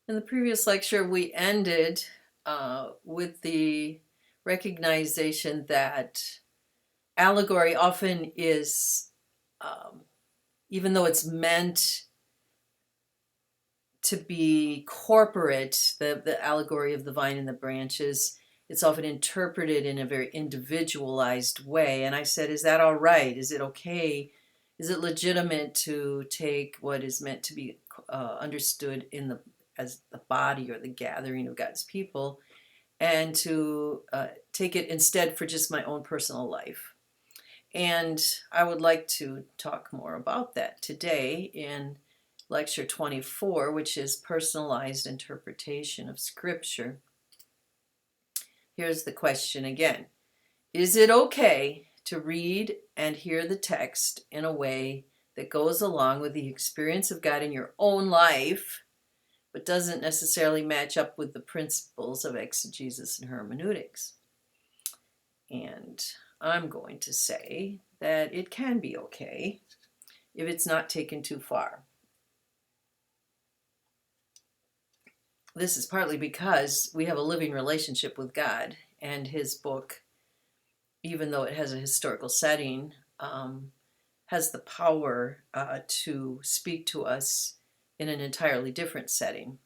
In the previous lecture, we ended with the recognition that allegory often is, even though it's meant to be corporate, the allegory of the vine and the branches, it's often interpreted in a very individualized way. And I said, is that all right? Is it okay? Is it legitimate to take what is meant to be understood as the body or the gathering of God's people, and to take it instead for just my own personal life? And I would like to talk more about that today in lecture 24, which is personalized interpretation of Scripture. Here's the question again. Is it okay to read and hear the text in a way that goes along with the experience of God in your own life, but doesn't necessarily match up with the principles of exegesis and hermeneutics? And I'm going to say that it can be okay if it's not taken too far. This is partly because we have a living relationship with God, and his book, even though it has a historical setting, has the power to speak to us in an entirely different setting.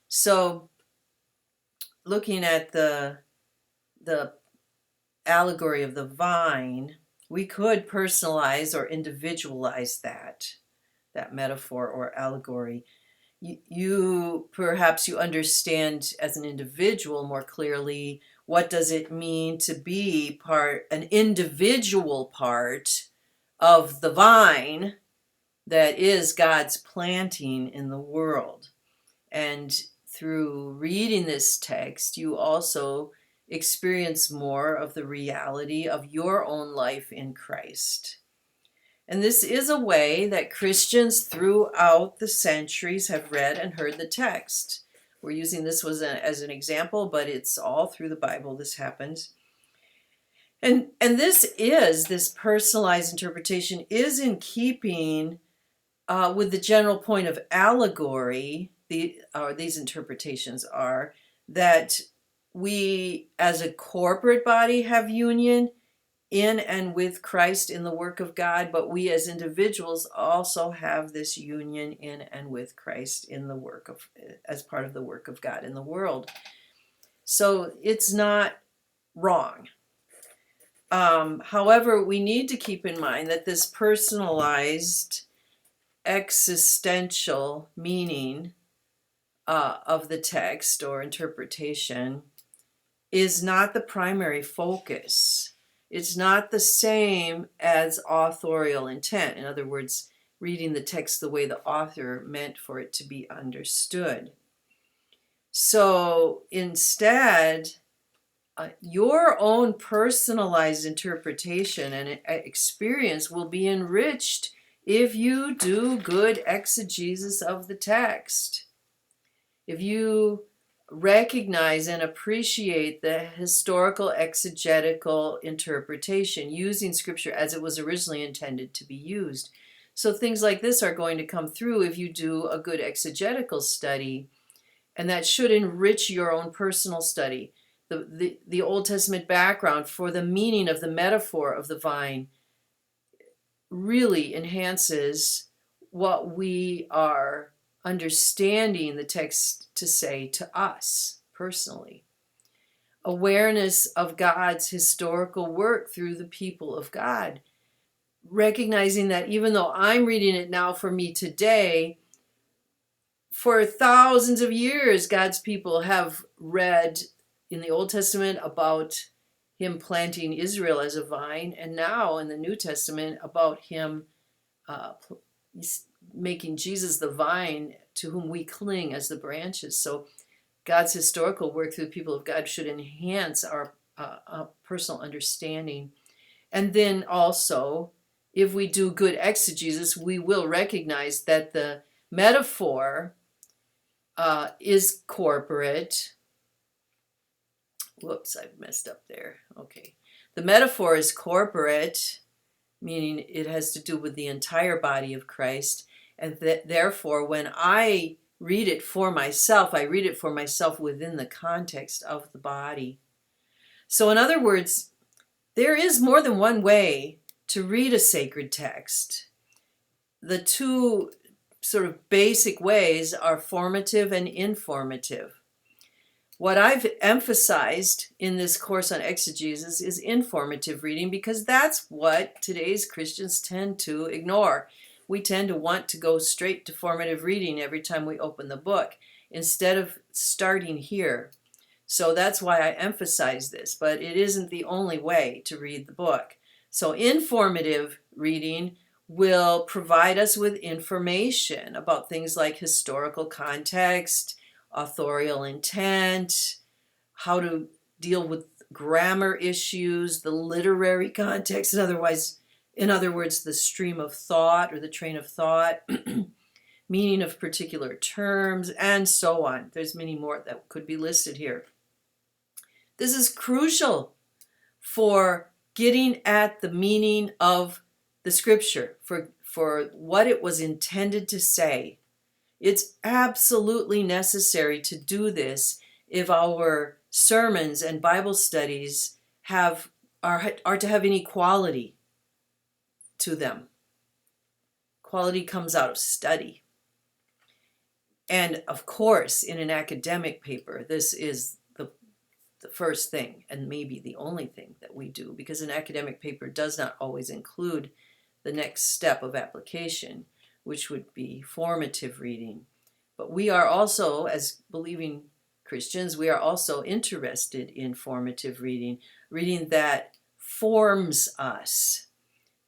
So, looking at the allegory of the vine, we could personalize or individualize that metaphor or allegory. Perhaps you understand as an individual more clearly what does it mean to be an individual part of the vine that is God's planting in the world. And through reading this text, you also experience more of the reality of your own life in Christ. And this is a way that Christians throughout the centuries have read and heard the text. We're using this as an example, but it's all through the Bible this happens. And this personalized interpretation is in keeping with the general point of allegory. These interpretations are that we as a corporate body have union in and with Christ in the work of God, but we as individuals also have this union in and with Christ in the work of, as part of the work of God in the world. So it's not wrong. However, we need to keep in mind that this personalized existential meaning of the text or interpretation is not the primary focus. It's not the same as authorial intent. In other words, reading the text the way the author meant for it to be understood. So instead, your own personalized interpretation and experience will be enriched if you do good exegesis of the text. If you recognize and appreciate the historical exegetical interpretation using Scripture as it was originally intended to be used. So things like this are going to come through if you do a good exegetical study, and that should enrich your own personal study. The Old Testament background for the meaning of the metaphor of the vine really enhances what we are understanding the text to say to us personally. Awareness of God's historical work through the people of God. Recognizing that even though I'm reading it now for me today, for thousands of years, God's people have read in the Old Testament about him planting Israel as a vine, and now in the New Testament about him making Jesus the vine to whom we cling as the branches. So God's historical work through the people of God should enhance our personal understanding. And then also, if we do good exegesis, we will recognize that the metaphor is corporate. Whoops, I've messed up there. Okay. The metaphor is corporate, meaning it has to do with the entire body of Christ. And therefore, when I read it for myself. I read it for myself within the context of the body. So in other words, there is more than one way to read a sacred text. The two sort of basic ways are formative and informative. What I've emphasized in this course on exegesis is informative reading, because that's what today's Christians tend to ignore. We tend to want to go straight to formative reading every time we open the book, instead of starting here. So that's why I emphasize this, but it isn't the only way to read the book. So informative reading will provide us with information about things like historical context, authorial intent, how to deal with grammar issues, the literary context, in other words, the stream of thought or the train of thought, meaning of particular terms, and so on. There's many more that could be listed here. This is crucial for getting at the meaning of the scripture, for what it was intended to say. It's absolutely necessary to do this if our sermons and Bible studies are to have any quality to them. Quality comes out of study. And of course, in an academic paper, this is the first thing, and maybe the only thing that we do, because an academic paper does not always include the next step of application, which would be formative reading. But we are also, as believing Christians, we are also interested in formative reading, reading that forms us,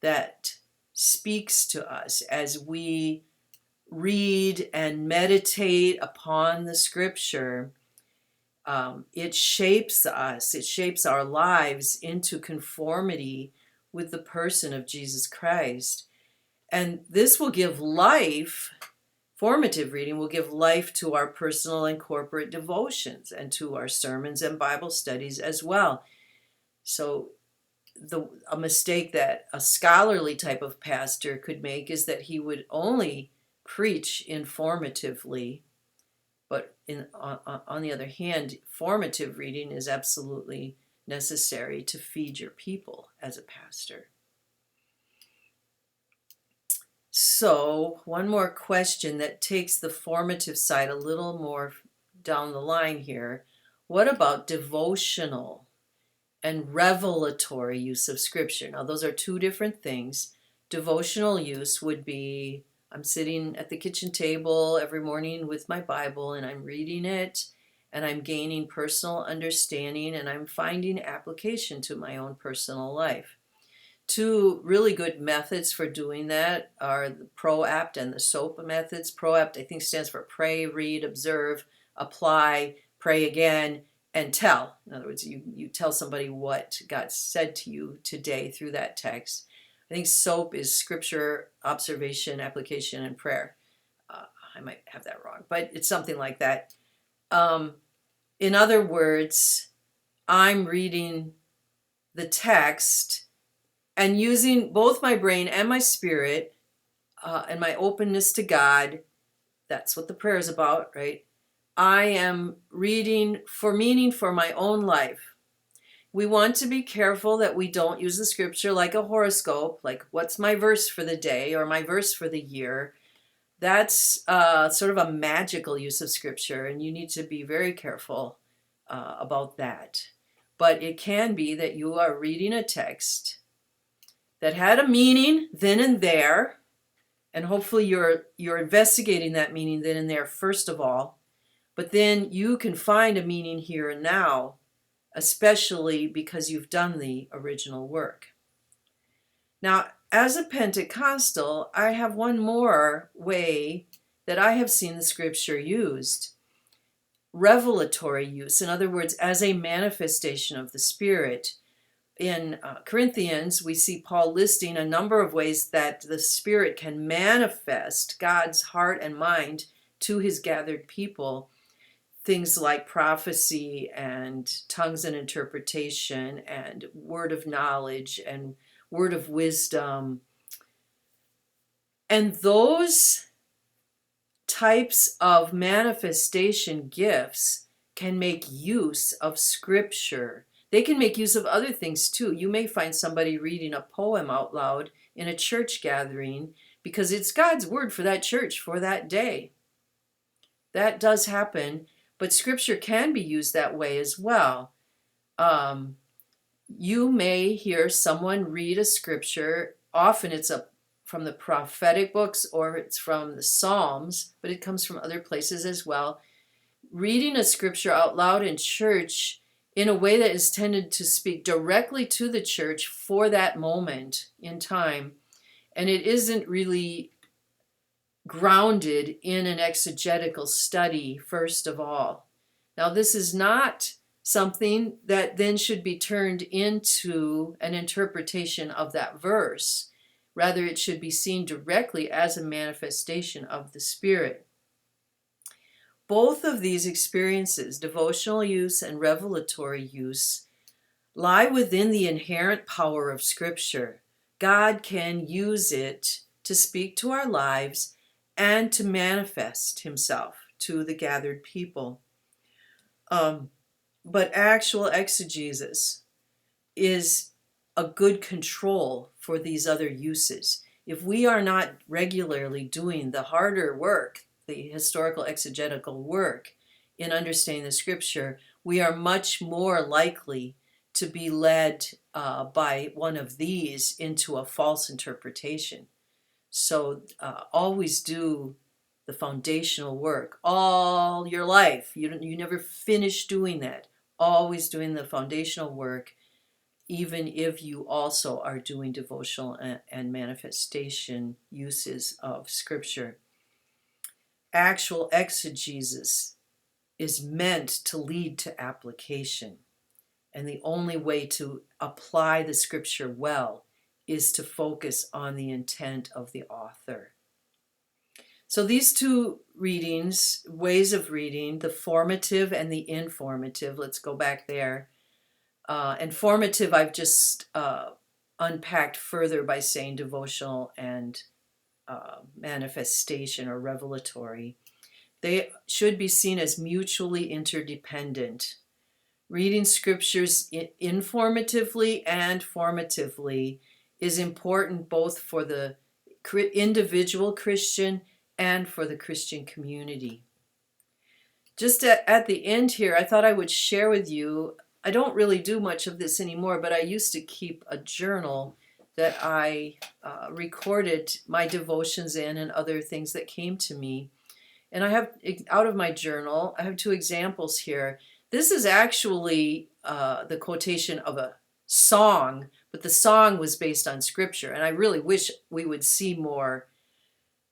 that speaks to us as we read and meditate upon the scripture. It shapes us, it shapes our lives into conformity with the person of Jesus Christ. And this will give life, formative reading will give life to our personal and corporate devotions and to our sermons and Bible studies as well. So a mistake that a scholarly type of pastor could make is that he would only preach informatively. But on the other hand, formative reading is absolutely necessary to feed your people as a pastor. So one more question that takes the formative side a little more down the line here. What about devotional and revelatory use of scripture? Now, those are two different things. Devotional use would be, I'm sitting at the kitchen table every morning with my Bible and I'm reading it and I'm gaining personal understanding and I'm finding application to my own personal life. Two really good methods for doing that are the PROAPT and the SOAP methods. PROAPT, I think, stands for pray, read, observe, apply, pray again, and tell. In other words, you tell somebody what God said to you today through that text. I think SOAP is scripture, observation, application, and prayer. I might have that wrong, but it's something like that. In other words, I'm reading the text and using both my brain and my spirit and my openness to God. That's what the prayer is about, right? I am reading for meaning for my own life. We want to be careful that we don't use the scripture like a horoscope, like what's my verse for the day or my verse for the year. That's sort of a magical use of scripture, and you need to be very careful about that. But it can be that you are reading a text that had a meaning then and there, and hopefully you're investigating that meaning then and there first of all, but then you can find a meaning here and now, especially because you've done the original work. Now, as a Pentecostal, I have one more way that I have seen the scripture used. Revelatory use, in other words, as a manifestation of the Spirit. In Corinthians, we see Paul listing a number of ways that the Spirit can manifest God's heart and mind to his gathered people. Things like prophecy and tongues and interpretation and word of knowledge and word of wisdom. And those types of manifestation gifts can make use of scripture. They can make use of other things too. You may find somebody reading a poem out loud in a church gathering because it's God's word for that church for that day. That does happen, but scripture can be used that way as well. You may hear someone read a scripture. Often it's from the prophetic books or it's from the Psalms, but it comes from other places as well. Reading a scripture out loud in church in a way that is tended to speak directly to the church for that moment in time, and it isn't really grounded in an exegetical study, first of all. Now, this is not something that then should be turned into an interpretation of that verse. Rather, it should be seen directly as a manifestation of the Spirit. Both of these experiences, devotional use and revelatory use, lie within the inherent power of Scripture. God can use it to speak to our lives and to manifest himself to the gathered people. But actual exegesis is a good control for these other uses. If we are not regularly doing the harder work, the historical exegetical work in understanding the scripture, we are much more likely to be led by one of these into a false interpretation. So always do the foundational work all your life. You never finish doing that. Always doing the foundational work, even if you also are doing devotional and manifestation uses of scripture. Actual exegesis is meant to lead to application. And the only way to apply the scripture well is to focus on the intent of the author. So these two readings, ways of reading, the formative and the informative, let's go back there. And formative, I've just unpacked further by saying devotional and manifestation or revelatory. They should be seen as mutually interdependent. Reading scriptures informatively and formatively is important both for the individual Christian and for the Christian community. Just at the end here, I thought I would share with you, I don't really do much of this anymore, but I used to keep a journal that I recorded my devotions in and other things that came to me. And I have, out of my journal, I have two examples here. This is actually the quotation of a song, but the song was based on scripture. And I really wish we would see more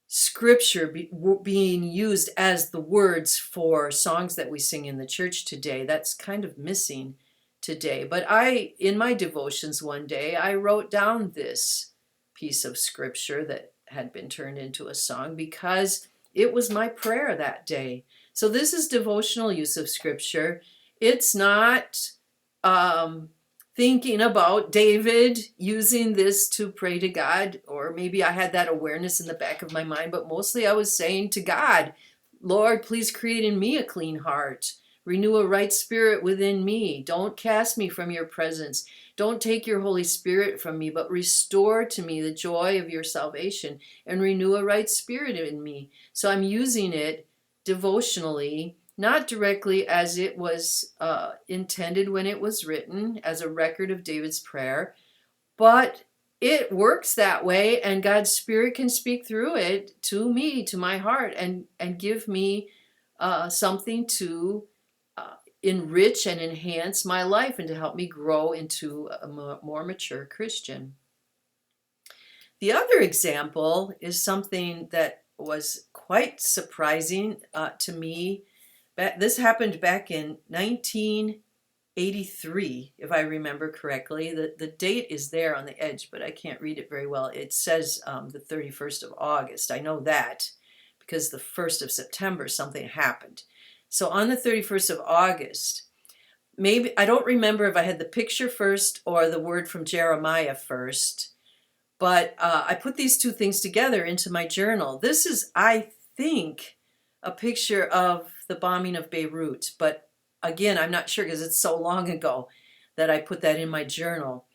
scripture being used as the words for songs that we sing in the church today. That's kind of missing today. But in my devotions one day, I wrote down this piece of scripture that had been turned into a song because it was my prayer that day. So this is devotional use of scripture. It's not thinking about David using this to pray to God, or maybe I had that awareness in the back of my mind, but mostly I was saying to God, Lord, please create in me a clean heart. Renew a right spirit within me. Don't cast me from your presence. Don't take your Holy Spirit from me, but restore to me the joy of your salvation and renew a right spirit in me. So I'm using it devotionally, not directly as it was intended when it was written, as a record of David's prayer, but it works that way, and God's Spirit can speak through it to me, to my heart, and give me something to enrich and enhance my life and to help me grow into a more mature Christian. The other example is something that was quite surprising to me. This happened back in 1983, if I remember correctly. The date is there on the edge, but I can't read it very well. It says the 31st of August. I know that because the 1st of September something happened. So on the 31st of August, maybe, I don't remember if I had the picture first or the word from Jeremiah first, but I put these two things together into my journal. This is, I think, a picture of the bombing of Beirut, but again, I'm not sure because it's so long ago that I put that in my journal.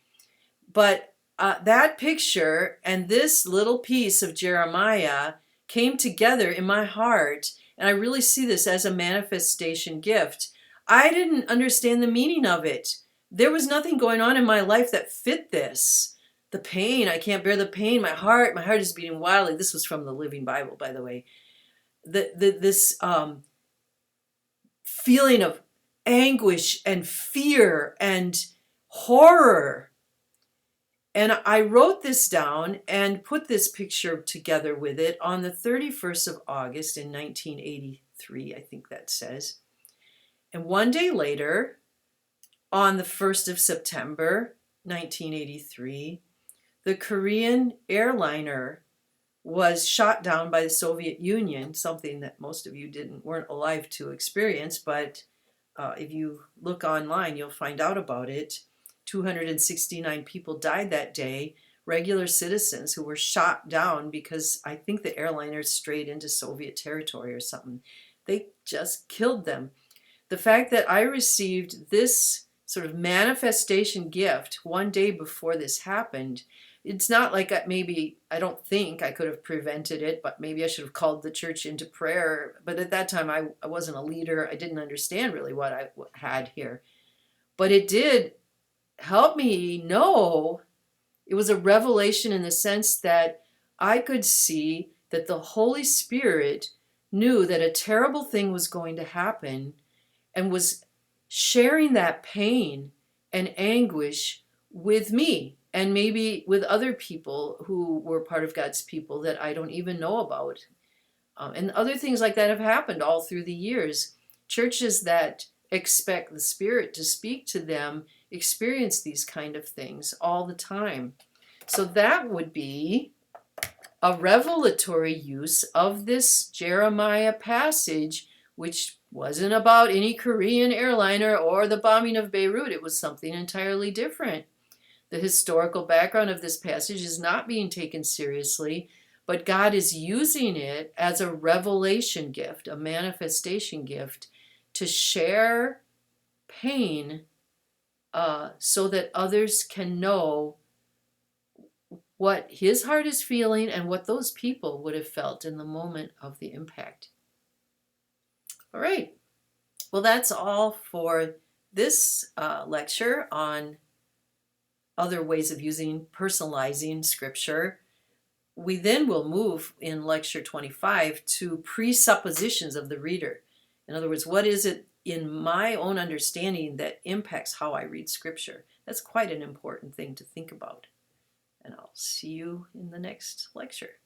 But that picture and this little piece of Jeremiah came together in my heart, and I really see this as a manifestation gift. I didn't understand the meaning of it. There was nothing going on in my life that fit this. The pain, I can't bear the pain. My heart is beating wildly. This was from the Living Bible, by the way. This feeling of anguish and fear and horror. And I wrote this down and put this picture together with it on the 31st of August in 1983, I think that says. And one day later, on the 1st of September 1983, the Korean airliner was shot down by the Soviet Union, something that most of you weren't alive to experience, but if you look online, you'll find out about it. 269 people died that day, regular citizens who were shot down because I think the airliner strayed into Soviet territory or something. They just killed them. The fact that I received this sort of manifestation gift one day before this happened, it's not like I don't think I could have prevented it, but maybe I should have called the church into prayer. But at that time, I wasn't a leader. I didn't understand really what I had here. But it did help me know. It was a revelation in the sense that I could see that the Holy Spirit knew that a terrible thing was going to happen and was sharing that pain and anguish with me and maybe with other people who were part of God's people that I don't even know about. And other things like that have happened all through the years. Churches that expect the Spirit to speak to them experience these kind of things all the time. So that would be a revelatory use of this Jeremiah passage, which wasn't about any Korean airliner or the bombing of Beirut. It was something entirely different. The historical background of this passage is not being taken seriously, but God is using it as a revelation gift, a manifestation gift, to share pain so that others can know what his heart is feeling and what those people would have felt in the moment of the impact. All right. Well, that's all for this lecture on other ways of personalizing scripture. We then will move in lecture 25 to presuppositions of the reader. In other words, what is it in my own understanding that impacts how I read scripture? That's quite an important thing to think about. And I'll see you in the next lecture.